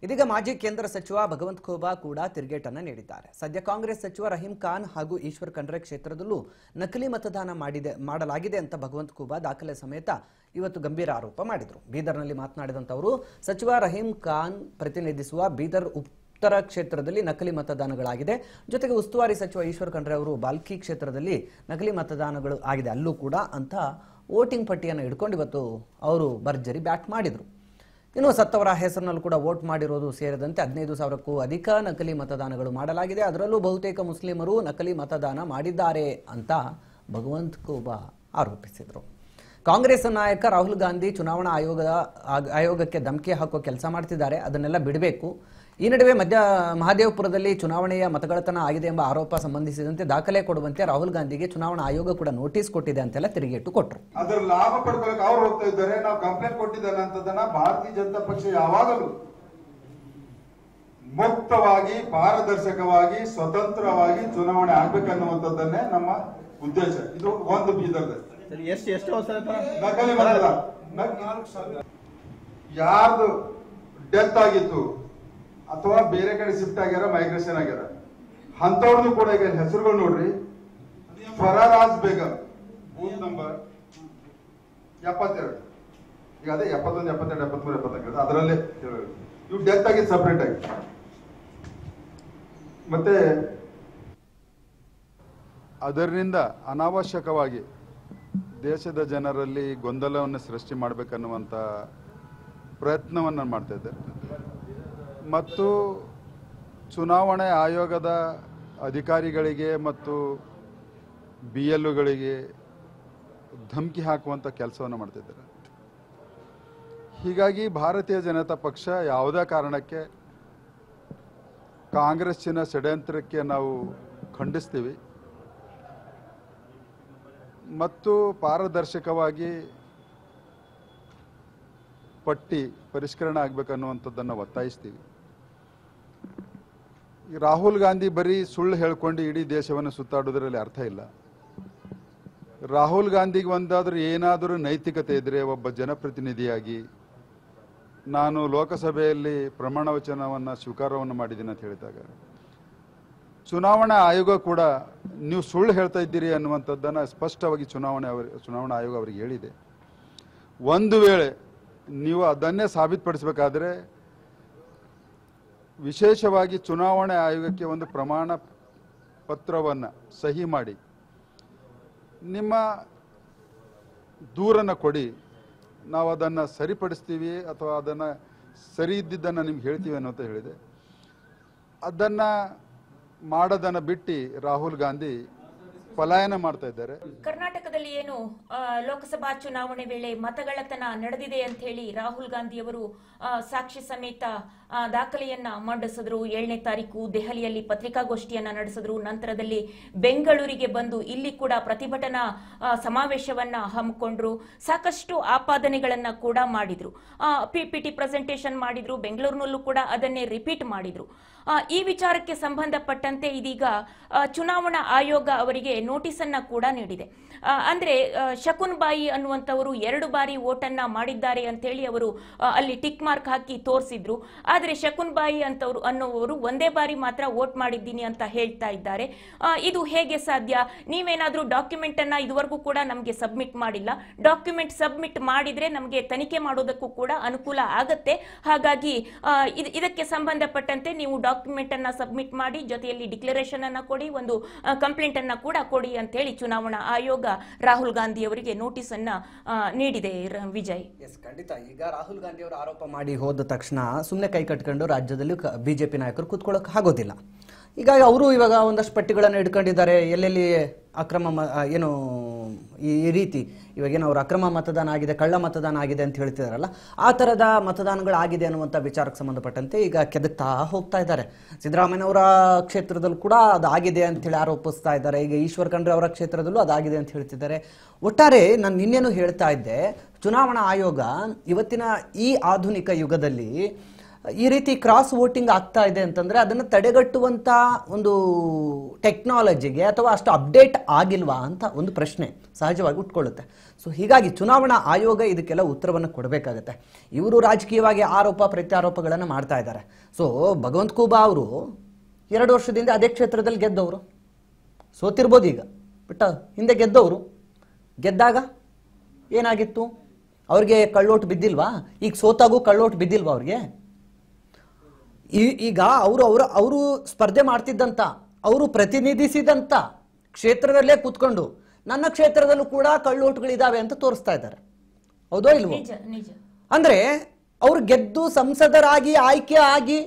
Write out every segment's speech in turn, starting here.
ಇದೀಗ ಮಾಜಿ ಕೇಂದ್ರ ಸಚಿವ ಭಗವಂತ ಖೂಬಾ ಕೂಡ ತಿರುಗೇಟನ್ನು ನೀಡಿದ್ದಾರೆ. ಸದ್ಯ ಕಾಂಗ್ರೆಸ್ ಸಚಿವ ರಹೀಂ ಖಾನ್ ಹಾಗೂ ಈಶ್ವರ್ ಖಂಡ್ರೆ ಕ್ಷೇತ್ರದಲ್ಲೂ ನಕಲಿ ಮತದಾನ ಮಾಡಲಾಗಿದೆ ಅಂತ ಭಗವಂತ ಖೂಬಾ ದಾಖಲೆ ಸಮೇತ ಇವತ್ತು ಗಂಭೀರ ಆರೋಪ ಮಾಡಿದರು. ಬೀದರ್ನಲ್ಲಿ ಮಾತನಾಡಿದಂತವರು ಸಚಿವ ರಹೀಂ ಖಾನ್ ಪ್ರತಿನಿಧಿಸುವ ಬೀದರ್ ಉತ್ತರ ಕ್ಷೇತ್ರದಲ್ಲಿ ನಕಲಿ ಮತದಾನಗಳಾಗಿದೆ. ಜೊತೆಗೆ ಉಸ್ತುವಾರಿ ಸಚಿವ ಈಶ್ವರ್ ಖಂಡ್ರೆ ಅವರು ಬಾಲ್ಕಿ ಕ್ಷೇತ್ರದಲ್ಲಿ ನಕಲಿ ಮತದಾನಗಳು ಆಗಿದೆ ಅಲ್ಲೂ ಕೂಡ ಅಂತ ವೋಟಿಂಗ್ ಪಟ್ಟಿಯನ್ನು ಹಿಡ್ಕೊಂಡು ಇವತ್ತು ಅವರು ಭರ್ಜರಿ ಬ್ಯಾಟ್ ಮಾಡಿದರು. ಇನ್ನು ಸತ್ತವರ ಹೆಸರಿನಲ್ಲಿ ಕೂಡ ವೋಟ್ ಮಾಡಿರೋದು ಸೇರಿದಂತೆ 15,000ಕ್ಕೂ ಅಧಿಕ ನಕಲಿ ಮತದಾನಗಳು ಮಾಡಲಾಗಿದೆ. ಅದರಲ್ಲೂ ಬಹುತೇಕ ಮುಸ್ಲಿಮರು ನಕಲಿ ಮತದಾನ ಮಾಡಿದ್ದಾರೆ ಅಂತ ಭಗವಂತ ಖೂಬಾ ಆರೋಪಿಸಿದರು. ಕಾಂಗ್ರೆಸ್ ನಾಯಕ ರಾಹುಲ್ ಗಾಂಧಿ ಚುನಾವಣಾ ಆಯೋಗಕ್ಕೆ ಧಮಕಿ ಹಾಕೋ ಕೆಲಸ ಮಾಡ್ತಿದ್ದಾರೆ, ಅದನ್ನೆಲ್ಲ ಬಿಡಬೇಕು. ಈ ನಡುವೆ ಮಹದೇವಪುರದಲ್ಲಿ ಚುನಾವಣೆಯ ಮತಗಳ್ಳತನ ಆಗಿದೆ ಎಂಬ ಆರೋಪ ಸಂಬಂಧಿಸಿದಂತೆ ದಾಖಲೆ ಕೊಡುವಂತೆ ರಾಹುಲ್ ಗಾಂಧಿಗೆ ಚುನಾವಣಾ ಆಯೋಗ ಕೂಡ ನೋಟಿಸ್ ಕೊಟ್ಟಿದೆ ಅಂತೆಲ್ಲ ತಿರುಗೇಟು ಕೊಟ್ಟರು. ಅದರ ಲಾಭ ಪಡ್ಕೊಳ್ಳಕ್ಕೆ ಅವ್ರು ಹೋಗ್ತಾ ಇದ್ದಾರೆ. ನಾವು ಕಂಪ್ಲೇಂಟ್ ಕೊಟ್ಟಿದ್ದಾರೆ ಅಂತದನ್ನ ಭಾರತೀಯ ಜನತಾ ಪಕ್ಷ ಯಾವಾಗಲೂ ಮುಕ್ತವಾಗಿ, ಪಾರದರ್ಶಕವಾಗಿ, ಸ್ವತಂತ್ರವಾಗಿ ಚುನಾವಣೆ ಆಗ್ಬೇಕನ್ನುವಂಥದ್ದನ್ನೇ ನಮ್ಮ ಉದ್ದೇಶ. ಇದು ಒಂದು ಬೀದರ್ದ ನಕಲಿ ಮತದಾನ ಯಾರ್ದು ಡೆತ್ ಆಗಿತ್ತು ಅಥವಾ ಬೇರೆ ಕಡೆ ಶಿಫ್ಟ್ ಆಗ್ಯಾರ, ಮೈಗ್ರೇಷನ್ ಆಗ್ಯಾರ, ಅಂತವ್ರದ್ದು ಕೂಡ ಈಗ ಹೆಸರುಗಳು ನೋಡ್ರಿ. ಫರಾರಾಜ್ ಬೇಗಂ ಬೂತ್ ನಂಬರ್ 72, ಈಗ ಅದೇ 71, 72, 73, 74 ಅದರಲ್ಲೇ ಇವು ಡೆತ್ ಆಗಿ ಸಪರೇಟ್ ಆಗಿ. ಮತ್ತೆ ಅದರಿಂದ ಅನಾವಶ್ಯಕವಾಗಿ ದೇಶದ ಜನರಲ್ಲಿ ಗೊಂದಲವನ್ನು ಸೃಷ್ಟಿ ಮಾಡಬೇಕನ್ನುವಂಥ ಪ್ರಯತ್ನವನ್ನು ಮಾಡ್ತಾ ಇದ್ದಾರೆ. ಮತ್ತು ಚುನಾವಣೆ ಆಯೋಗದ ಅಧಿಕಾರಿಗಳಿಗೆ ಮತ್ತು BLOಗಳಿಗೆ ಧಮಕಿ ಹಾಕುವಂಥ ಕೆಲಸವನ್ನು ಮಾಡ್ತಿದ್ದಾರೆ. ಹೀಗಾಗಿ ಭಾರತೀಯ ಜನತಾ ಪಕ್ಷ ಯಾವುದೇ ಕಾರಣಕ್ಕೆ ಕಾಂಗ್ರೆಸ್ಸಿನ ಷಡ್ಯಂತ್ರಕ್ಕೆ ನಾವು ಖಂಡಿಸ್ತೀವಿ ಮತ್ತು ಪಾರದರ್ಶಕವಾಗಿ ಪಟ್ಟಿ ಪರಿಷ್ಕರಣೆ ಆಗಬೇಕನ್ನುವಂಥದ್ದನ್ನು ಒತ್ತಾಯಿಸ್ತೀವಿ. ಈ ರಾಹುಲ್ ಗಾಂಧಿ ಬರೀ ಸುಳ್ಳು ಹೇಳ್ಕೊಂಡು ಇಡೀ ದೇಶವನ್ನು ಸುತ್ತಾಡೋದ್ರಲ್ಲಿ ಅರ್ಥ ಇಲ್ಲ. ರಾಹುಲ್ ಗಾಂಧಿಗೆ ಒಂದಾದರೂ ಏನಾದರೂ ನೈತಿಕತೆ ಇದ್ದರೆ ಒಬ್ಬ ಜನಪ್ರತಿನಿಧಿಯಾಗಿ ನಾನು ಲೋಕಸಭೆಯಲ್ಲಿ ಪ್ರಮಾಣ ವಚನವನ್ನು ಸ್ವೀಕಾರವನ್ನು ಮಾಡಿದ್ದೀನಿ ಅಂತ ಹೇಳಿದಾಗ ಚುನಾವಣಾ ಆಯೋಗ ಕೂಡ ನೀವು ಸುಳ್ಳು ಹೇಳ್ತಾ ಇದ್ದೀರಿ ಅನ್ನುವಂಥದ್ದನ್ನು ಸ್ಪಷ್ಟವಾಗಿ ಚುನಾವಣಾ ಆಯೋಗ ಅವರಿಗೆ ಹೇಳಿದೆ. ಒಂದು ವೇಳೆ ನೀವು ಅದನ್ನೇ ಸಾಬೀತುಪಡಿಸಬೇಕಾದ್ರೆ ವಿಶೇಷವಾಗಿ ಚುನಾವಣಾ ಆಯೋಗಕ್ಕೆ ಒಂದು ಪ್ರಮಾಣ ಪತ್ರವನ್ನು ಸಹಿ ಮಾಡಿ ನಿಮ್ಮ ದೂರನ್ನು ಕೊಡಿ, ನಾವು ಅದನ್ನು ಸರಿಪಡಿಸ್ತೀವಿ ಅಥವಾ ಅದನ್ನು ಸರಿ ಇದ್ದಿದ್ದನ್ನು ನಿಮ್ಗೆ ಹೇಳ್ತೀವಿ ಅನ್ನೋಂತ ಹೇಳಿದೆ. ಅದನ್ನು ಮಾಡೋದನ್ನು ಬಿಟ್ಟು ರಾಹುಲ್ ಗಾಂಧಿ ಪಲಾಯನ ಮಾಡ್ತಾ ಇದ್ದಾರೆ. ಕರ್ನಾಟಕದಲ್ಲಿ ಏನು ಲೋಕಸಭಾ ಚುನಾವಣೆ ವೇಳೆ ಮತಗಳ್ಳತನ ನಡೆದಿದೆ ಅಂತ ಹೇಳಿ ರಾಹುಲ್ ಗಾಂಧಿ ಅವರು ಸಾಕ್ಷಿ ಸಮೇತ ದಾಖಲೆಯನ್ನ ಮಂಡಿಸಿದ್ರು. 7ನೇ ತಾರೀಕು ದೆಹಲಿಯಲ್ಲಿ ಪತ್ರಿಕಾಗೋಷ್ಠಿಯನ್ನ ನಡೆಸಿದ್ರು. ನಂತರದಲ್ಲಿ ಬೆಂಗಳೂರಿಗೆ ಬಂದು ಇಲ್ಲಿ ಕೂಡ ಪ್ರತಿಭಟನಾ ಸಮಾವೇಶವನ್ನ ಹಮ್ಮಿಕೊಂಡ್ರು. ಸಾಕಷ್ಟು ಆಪಾದನೆಗಳನ್ನ ಕೂಡ ಮಾಡಿದ್ರು. PPT ಪ್ರೆಸೆಂಟೇಷನ್ ಮಾಡಿದ್ರು. ಬೆಂಗಳೂರಿನಲ್ಲೂ ಕೂಡ ಅದನ್ನೇ ರಿಪೀಟ್ ಮಾಡಿದ್ರು. ಈ ವಿಚಾರಕ್ಕೆ ಸಂಬಂಧಪಟ್ಟಂತೆ ಇದೀಗ ಚುನಾವಣಾ ಆಯೋಗ ಅವರಿಗೆ ನೋಟಿಸ್ ಅನ್ನ ಕೂಡ ನೀಡಿದೆ. ಅಂದ್ರೆ ಶಕುನ್ ಬಾಯಿ ಅನ್ನುವಂಥವರು 2 ಬಾರಿ ವೋಟನ್ನ ಮಾಡಿದ್ದಾರೆ ಅಂತ ಹೇಳಿ ಅವರು ಅಲ್ಲಿ ಟಿಕ್ ಮಾರ್ಕ್ ಹಾಕಿ ತೋರಿಸಿದ್ರು. ಆದ್ರೆ ಶಕುನ್ ಬಾಯಿ ಅನ್ನೋವರು ಒಂದೇ ಬಾರಿ ಮಾತ್ರ ವೋಟ್ ಮಾಡಿದ್ದೀನಿ ಅಂತ ಹೇಳ್ತಾ ಇದ್ದಾರೆ. ಇದು ಹೇಗೆ ಸಾಧ್ಯ? ನೀವೇನಾದ್ರೂ ಡಾಕ್ಯುಮೆಂಟ್ ಅನ್ನ ಇದುವರೆಗೂ ಕೂಡ ನಮಗೆ ಸಬ್ಮಿಟ್ ಮಾಡಿಲ್ಲ. ಡಾಕ್ಯುಮೆಂಟ್ ಸಬ್ಮಿಟ್ ಮಾಡಿದ್ರೆ ನಮಗೆ ತನಿಖೆ ಮಾಡೋದಕ್ಕೂ ಕೂಡ ಅನುಕೂಲ ಆಗತ್ತೆ. ಹಾಗಾಗಿ ಇದಕ್ಕೆ ಸಂಬಂಧಪಟ್ಟಂತೆ ನೀವು ಡಾಕ್ಯುಮೆಂಟ್ ಅನ್ನ ಸಬ್ಮಿಟ್ ಮಾಡಿ, ಜೊತೆಯಲ್ಲಿ ಡಿಕ್ಲರೇಷನ್ ಅನ್ನ ಕೊಡಿ, ಒಂದು ಕಂಪ್ಲೇಂಟ್ ಅನ್ನ ಕೂಡ ಕೊಡಿ ಅಂತ ಹೇಳಿ ಚುನಾವಣಾ ಆಯೋಗ ರಾಹುಲ್ ಗಾಂಧಿ ಅವರಿಗೆ ನೋಟಿಸ್ ಅನ್ನ ನೀಡಿದೆ. ವಿಜಯ್, ಖಂಡಿತ. ಈಗ ರಾಹುಲ್ ಗಾಂಧಿ ಅವರು ಆರೋಪ ಮಾಡಿ ಹೋದ ತಕ್ಷಣ ಸುಮ್ಮನೆ ಕೈ ಕಟ್ಕೊಂಡು ರಾಜ್ಯದಲ್ಲಿ ಬಿಜೆಪಿ ನಾಯಕರು ಕೂತ್ಕೊಳ್ಳೋಕೆ ಆಗೋದಿಲ್ಲ. ಈಗ ಅವರು ಇವಾಗ ಒಂದಷ್ಟು ಪಟ್ಟಿಗಳನ್ನು ಇಟ್ಕೊಂಡಿದ್ದಾರೆ. ಎಲ್ಲೆಲ್ಲಿ ಅಕ್ರಮ ಏನು ಈ ರೀತಿ ಇವಾಗೇನು ಅವ್ರು ಅಕ್ರಮ ಮತದಾನ ಆಗಿದೆ, ಕಳ್ಳ ಮತದಾನ ಆಗಿದೆ ಅಂತ ಹೇಳ್ತಿದಾರಲ್ಲ, ಆ ಥರದ ಮತದಾನಗಳಾಗಿದೆ ಅನ್ನುವಂಥ ವಿಚಾರಕ್ಕೆ ಸಂಬಂಧಪಟ್ಟಂತೆ ಈಗ ಕೆದಕ್ತಾ ಹೋಗ್ತಾ ಇದ್ದಾರೆ. ಸಿದ್ದರಾಮಯ್ಯನವರ ಕ್ಷೇತ್ರದಲ್ಲೂ ಕೂಡ ಅದಾಗಿದೆ ಅಂತೇಳಿ ಆರೋಪಿಸ್ತಾ ಇದ್ದಾರೆ. ಈಗ ಈಶ್ವರ್ ಖಂಡ್ರೆ ಅವರ ಕ್ಷೇತ್ರದಲ್ಲೂ ಅದಾಗಿದೆ ಅಂತ ಹೇಳ್ತಿದ್ದಾರೆ. ಒಟ್ಟಾರೆ ನಾನು ನಿನ್ನೇನು ಹೇಳ್ತಾ ಇದ್ದೆ, ಚುನಾವಣಾ ಆಯೋಗ ಇವತ್ತಿನ ಈ ಆಧುನಿಕ ಯುಗದಲ್ಲಿ ಈ ರೀತಿ ಕ್ರಾಸ್ ವೋಟಿಂಗ್ ಆಗ್ತಾ ಇದೆ ಅಂತಂದ್ರೆ ಅದನ್ನು ತಡೆಗಟ್ಟುವಂತ ಒಂದು ಟೆಕ್ನಾಲಜಿಗೆ ಅಥವಾ ಅಷ್ಟು ಅಪ್ಡೇಟ್ ಆಗಿಲ್ವಾ ಅಂತ ಒಂದು ಪ್ರಶ್ನೆ ಸಹಜವಾಗಿ ಉಟ್ಕೊಳ್ಳುತ್ತೆ. ಸೊ ಹೀಗಾಗಿ ಚುನಾವಣಾ ಆಯೋಗ ಇದಕ್ಕೆಲ್ಲ ಉತ್ತರವನ್ನು ಕೊಡಬೇಕಾಗತ್ತೆ. ಇವರು ರಾಜಕೀಯವಾಗಿ ಆರೋಪ ಪ್ರತ್ಯಾರೋಪಗಳನ್ನು ಮಾಡ್ತಾ ಇದ್ದಾರೆ. ಸೊ ಭಗವಂತ ಖೂಬಾ ಅವರು 2 ವರ್ಷದಿಂದ ಅದೇ ಕ್ಷೇತ್ರದಲ್ಲಿ ಗೆದ್ದವರು, ಸೋತಿರ್ಬೋದು ಈಗ, ಬಟ್ ಹಿಂದೆ ಗೆದ್ದವರು. ಗೆದ್ದಾಗ ಏನಾಗಿತ್ತು? ಅವ್ರಿಗೆ ಕಳ್ಳೋಟು ಬಿದ್ದಿಲ್ವಾ? ಈಗ ಸೋತಾಗೂ ಕಳ್ಳೋಟು ಬಿದ್ದಿಲ್ವಾ ಅವ್ರಿಗೆ? ಈಗ ಅವರು ಸ್ಪರ್ಧೆ ಮಾಡ್ತಿದ್ದಂತ, ಅವರು ಪ್ರತಿನಿಧಿಸಿದಂತ ಕ್ಷೇತ್ರದಲ್ಲೇ ಕೂತ್ಕೊಂಡು ನನ್ನ ಕ್ಷೇತ್ರದಲ್ಲೂ ಕೂಡ ಕಳ್ಳೋಟುಗಳಿದಾವೆ ಅಂತ ತೋರಿಸ್ತಾ ಇದ್ದಾರೆ. ಹೌದೋ ಇಲ್ವೋ? ಅಂದ್ರೆ ಅವ್ರು ಗೆದ್ದು ಸಂಸದರಾಗಿ ಆಯ್ಕೆ ಆಗಿ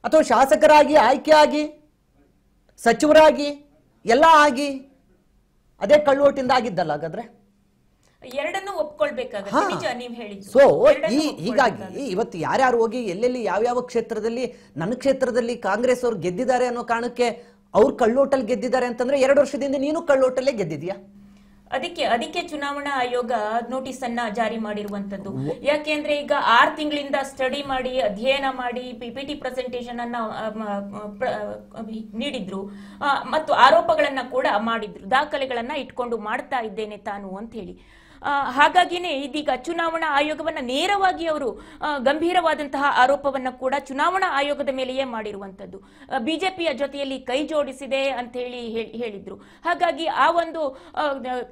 ಅಥವಾ ಶಾಸಕರಾಗಿ ಆಯ್ಕೆ ಆಗಿ ಸಚಿವರಾಗಿ ಎಲ್ಲ ಆಗಿ ಅದೇ ಕಳ್ಳೋಟಿಂದ ಆಗಿದ್ದಲ್ಲ ಹಾಗಾದ್ರೆ. ಎರಡನ್ನೂ ಒಪ್ಕೊಳ್ಬೇಕಾಗುತ್ತೆ, ನಿಜ ನೀವು ಹೇಳಿದ್ದು. ಸೊ ಹೀಗಾಗಿ ಇವತ್ತು ಯಾರ್ಯಾರು ಹೋಗಿ ಎಲ್ಲೆಲ್ಲಿ ಯಾವ್ಯಾವ ಕ್ಷೇತ್ರದಲ್ಲಿ, ನನ್ನ ಕ್ಷೇತ್ರದಲ್ಲಿ ಕಾಂಗ್ರೆಸ್ ಅವ್ರು ಗೆದ್ದಿದ್ದಾರೆ ಅನ್ನೋ ಕಾರಣಕ್ಕೆ ಅವ್ರು ಕಳ್ಳೋಟಲ್ಲಿ ಗೆದ್ದಿದ್ದಾರೆ ಅಂತಂದ್ರೆ 2 ವರ್ಷದಿಂದ ನೀನು ಕಳ್ಳೋಟಲ್ಲೇ ಗೆದ್ದಿದ್ಯಾ? ಅದಕ್ಕೆ ಚುನಾವಣಾ ಆಯೋಗ ನೋಟಿಸ್ ಅನ್ನ ಜಾರಿ ಮಾಡಿರುವಂತದ್ದು. ಯಾಕೆಂದ್ರೆ ಈಗ 6 ತಿಂಗಳಿಂದ ಸ್ಟಡಿ ಮಾಡಿ, ಅಧ್ಯಯನ ಮಾಡಿ, PPT ಪ್ರೆಸೆಂಟೇಷನ್ ಅನ್ನ ನೀಡಿದ್ರು ಮತ್ತು ಆರೋಪಗಳನ್ನ ಕೂಡ ಮಾಡಿದ್ರು. ದಾಖಲೆಗಳನ್ನ ಇಟ್ಕೊಂಡು ಮಾಡ್ತಾ ಇದ್ದೇನೆ ತಾನು ಅಂತ ಹೇಳಿ. ಹಾಗಾಗಿನೇ ಇದೀಗ ಚುನಾವಣಾ ಆಯೋಗವನ್ನ ನೇರವಾಗಿ ಅವರು ಗಂಭೀರವಾದಂತಹ ಆರೋಪವನ್ನ ಕೂಡ ಚುನಾವಣಾ ಆಯೋಗದ ಮೇಲೆಯೇ ಮಾಡಿರುವಂತದ್ದು. ಬಿಜೆಪಿಯ ಜೊತೆಯಲ್ಲಿ ಕೈ ಜೋಡಿಸಿದೆ ಅಂತ ಹೇಳಿದ್ರು. ಹಾಗಾಗಿ ಆ ಒಂದು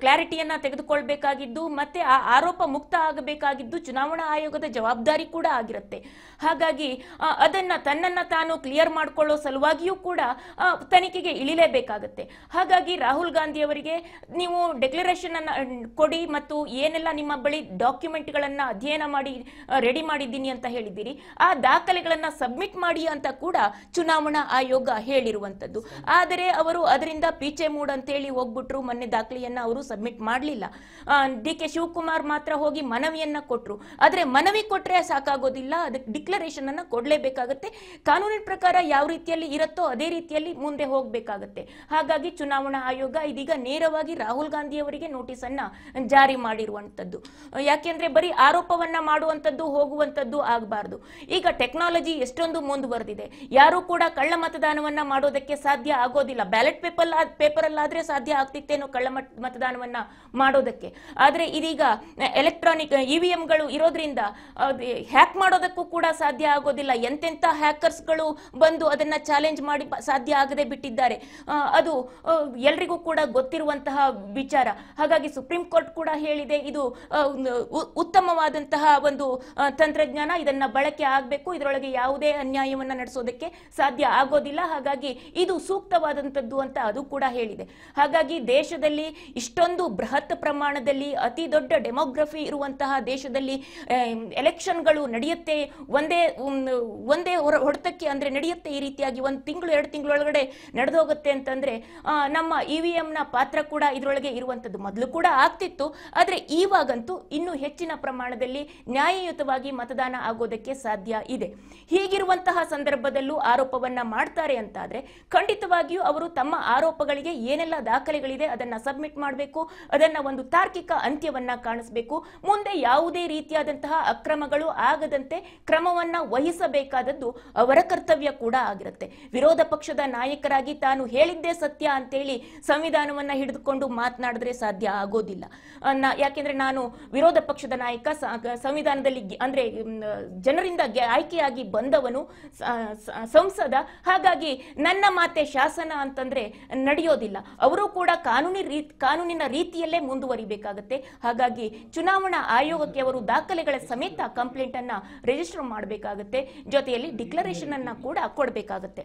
ಕ್ಲಾರಿಟಿಯನ್ನ ತೆಗೆದುಕೊಳ್ಬೇಕಾಗಿದ್ದು ಮತ್ತೆ ಆ ಆರೋಪ ಮುಕ್ತ ಆಗಬೇಕಾಗಿದ್ದು ಚುನಾವಣಾ ಆಯೋಗದ ಜವಾಬ್ದಾರಿ ಕೂಡ ಆಗಿರುತ್ತೆ. ಹಾಗಾಗಿ ಅದನ್ನ ತನ್ನನ್ನ ತಾನು ಕ್ಲಿಯರ್ ಮಾಡ್ಕೊಳ್ಳೋ ಸಲುವಾಗಿಯೂ ಕೂಡ ತನಿಖೆಗೆ ಇಳಿಲೇಬೇಕಾಗತ್ತೆ. ಹಾಗಾಗಿ ರಾಹುಲ್ ಗಾಂಧಿ ಅವರಿಗೆ ನೀವು ಡೆಕ್ಲರೇಷನ್ ಅನ್ನ ಕೊಡಿ ಮತ್ತು ಏನೆಲ್ಲ ನಿಮ್ಮ ಬಳಿ ಡಾಕ್ಯುಮೆಂಟ್ಗಳನ್ನ ಅಧ್ಯಯನ ಮಾಡಿ ರೆಡಿ ಮಾಡಿದ್ದೀನಿ ಅಂತ ಹೇಳಿದ್ದೀರಿ, ಆ ದಾಖಲೆಗಳನ್ನ ಸಬ್ಮಿಟ್ ಮಾಡಿ ಅಂತ ಕೂಡ ಚುನಾವಣಾ ಆಯೋಗ ಹೇಳಿರುವಂತದ್ದು. ಆದರೆ ಅವರು ಅದರಿಂದ ಪೀಚೆ ಮೂಡ್ ಅಂತ ಹೇಳಿ ಹೋಗ್ಬಿಟ್ರು. ಮೊನ್ನೆ ದಾಖಲೆಯನ್ನ ಅವರು ಸಬ್ಮಿಟ್ ಮಾಡಲಿಲ್ಲ. DK ಶಿವಕುಮಾರ್ ಮಾತ್ರ ಹೋಗಿ ಮನವಿಯನ್ನ ಕೊಟ್ರು. ಆದ್ರೆ ಮನವಿ ಕೊಟ್ರೆ ಸಾಕಾಗೋದಿಲ್ಲ, ಅದಕ್ಕೆ ಡಿಕ್ಲರೇಷನ್ ಅನ್ನ ಕೊಡ್ಲೇಬೇಕಾಗತ್ತೆ. ಕಾನೂನಿನ ಪ್ರಕಾರ ಯಾವ ರೀತಿಯಲ್ಲಿ ಇರುತ್ತೋ ಅದೇ ರೀತಿಯಲ್ಲಿ ಮುಂದೆ ಹೋಗ್ಬೇಕಾಗತ್ತೆ. ಹಾಗಾಗಿ ಚುನಾವಣಾ ಆಯೋಗ ಇದೀಗ ನೇರವಾಗಿ ರಾಹುಲ್ ಗಾಂಧಿ ಅವರಿಗೆ ನೋಟಿಸ್ ಅನ್ನ ಜಾರಿ ಮಾಡಿರುವಂತದ್ದು. ಯಾಕೆಂದ್ರೆ ಬರೀ ಆರೋಪವನ್ನ ಮಾಡುವಂತದ್ದು ಹೋಗುವಂತದ್ದು ಆಗಬಾರದು. ಈಗ ಟೆಕ್ನಾಲಜಿ ಎಷ್ಟೊಂದು ಮುಂದುವರೆದಿದೆ. ಯಾರು ಕೂಡ ಕಳ್ಳ ಮತದಾನವನ್ನ ಮಾಡೋದಕ್ಕೆ ಸಾಧ್ಯ ಆಗೋದಿಲ್ಲ. ಬ್ಯಾಲೆಟ್ ಪೇಪರ್ ಅಲ್ಲಾದ್ರೆ ಸಾಧ್ಯ ಆಗ್ತಿತ್ತೇನೋ ಕಳ್ಳ ಮತದಾನವನ್ನ ಮಾಡೋದಕ್ಕೆ. ಆದ್ರೆ ಇದೀಗ ಎಲೆಕ್ಟ್ರಾನಿಕ್ EVMಗಳು ಇರೋದ್ರಿಂದ ಹ್ಯಾಕ್ ಮಾಡೋದಕ್ಕೂ ಕೂಡ ಸಾಧ್ಯ ಆಗೋದಿಲ್ಲ. ಎಂತೆಂತ ಹ್ಯಾಕರ್ಸ್ಗಳು ಬಂದು ಅದನ್ನ ಚಾಲೆಂಜ್ ಮಾಡಿ ಸಾಧ್ಯ ಆಗದೆ ಬಿಟ್ಟಿದ್ದಾರೆ. ಅದು ಎಲ್ರಿಗೂ ಕೂಡ ಗೊತ್ತಿರುವಂತಹ ವಿಚಾರ. ಹಾಗಾಗಿ ಸುಪ್ರೀಂ ಕೋರ್ಟ್ ಕೂಡ ಹೇಳಿದೆ, ಇದು ಉತ್ತಮವಾದಂತಹ ಒಂದು ತಂತ್ರಜ್ಞಾನ, ಇದನ್ನ ಬಳಕೆ ಆಗಬೇಕು, ಇದರೊಳಗೆ ಯಾವುದೇ ಅನ್ಯಾಯವನ್ನ ನಡೆಸೋದಕ್ಕೆ ಸಾಧ್ಯ ಆಗೋದಿಲ್ಲ. ಹಾಗಾಗಿ ಇದು ಸೂಕ್ತವಾದಂತದ್ದು ಅಂತ ಅದು ಕೂಡ ಹೇಳಿದೆ. ಹಾಗಾಗಿ ದೇಶದಲ್ಲಿ ಇಷ್ಟೊಂದು ಬೃಹತ್ ಪ್ರಮಾಣದಲ್ಲಿ ಅತಿ ದೊಡ್ಡ ಡೆಮೋಗ್ರಫಿ ಇರುವಂತಹ ದೇಶದಲ್ಲಿ ಎಲೆಕ್ಷನ್ಗಳು ನಡೆಯುತ್ತೆ ಒಂದೇ ಹೊಡೆತಕ್ಕೆ ಅಂದ್ರೆ ನಡೆಯುತ್ತೆ. ಈ ರೀತಿಯಾಗಿ 1 ತಿಂಗಳು 2 ತಿಂಗಳೊಳಗಡೆ ನಡೆದೋಗುತ್ತೆ ಅಂತಂದ್ರೆ ನಮ್ಮ EVMನ ಪಾತ್ರ ಕೂಡ ಇದರೊಳಗೆ ಇರುವಂತದ್ದು. ಮೊದಲು ಕೂಡ ಆಗ್ತಿತ್ತು, ಆದ್ರೆ ಇವಾಗಂತೂ ಇನ್ನೂ ಹೆಚ್ಚಿನ ಪ್ರಮಾಣದಲ್ಲಿ ನ್ಯಾಯಯುತವಾಗಿ ಮತದಾನ ಆಗೋದಕ್ಕೆ ಸಾಧ್ಯ ಇದೆ. ಹೀಗಿರುವಂತಹ ಸಂದರ್ಭದಲ್ಲೂ ಆರೋಪವನ್ನ ಮಾಡ್ತಾರೆ ಅಂತಾದ್ರೆ ಖಂಡಿತವಾಗಿಯೂ ಅವರು ತಮ್ಮ ಆರೋಪಗಳಿಗೆ ಏನೆಲ್ಲ ದಾಖಲೆಗಳಿದೆ ಅದನ್ನ ಸಬ್ಮಿಟ್ ಮಾಡಬೇಕು. ಅದನ್ನ ಒಂದು ತಾರ್ಕಿಕ ಅಂತ್ಯವನ್ನ ಕಾಣಿಸಬೇಕು. ಮುಂದೆ ಯಾವುದೇ ರೀತಿಯಾದಂತಹ ಅಕ್ರಮಗಳು ಆಗದಂತೆ ಕ್ರಮವನ್ನ ವಹಿಸಬೇಕಾದದ್ದು ಅವರ ಕರ್ತವ್ಯ ಕೂಡ ಆಗಿರುತ್ತೆ. ವಿರೋಧ ಪಕ್ಷದ ನಾಯಕರಾಗಿ ತಾನು ಹೇಳಿದ್ದೇ ಸತ್ಯ ಅಂತೇಳಿ ಸಂವಿಧಾನವನ್ನ ಹಿಡಿದುಕೊಂಡು ಮಾತನಾಡಿದ್ರೆ ಸಾಧ್ಯ ಆಗೋದಿಲ್ಲ. ಯಾಕೆಂದ್ರೆ ನಾನು ವಿರೋಧ ಪಕ್ಷದ ನಾಯಕ, ಸಂವಿಧಾನದಲ್ಲಿ ಅಂದ್ರೆ ಜನರಿಂದ ಆಯ್ಕೆಯಾಗಿ ಬಂದವನು, ಸಂಸದ. ಹಾಗಾಗಿ ನನ್ನ ಮಾತೆ ಶಾಸನ ಅಂತಂದ್ರೆ ನಡೆಯೋದಿಲ್ಲ. ಅವರು ಕೂಡ ಕಾನೂನಿನ ರೀತಿಯಲ್ಲೇ ಮುಂದುವರಿಬೇಕಾಗತ್ತೆ. ಹಾಗಾಗಿ ಚುನಾವಣಾ ಆಯೋಗಕ್ಕೆ ಅವರು ದಾಖಲೆಗಳ ಸಮೇತ ಕಂಪ್ಲೇಂಟ್ ಅನ್ನ ರಿಜಿಸ್ಟರ್ ಮಾಡಬೇಕಾಗತ್ತೆ. ಜೊತೆಯಲ್ಲಿ ಡಿಕ್ಲರೇಷನ್ ಅನ್ನ ಕೂಡ ಕೊಡಬೇಕಾಗತ್ತೆ.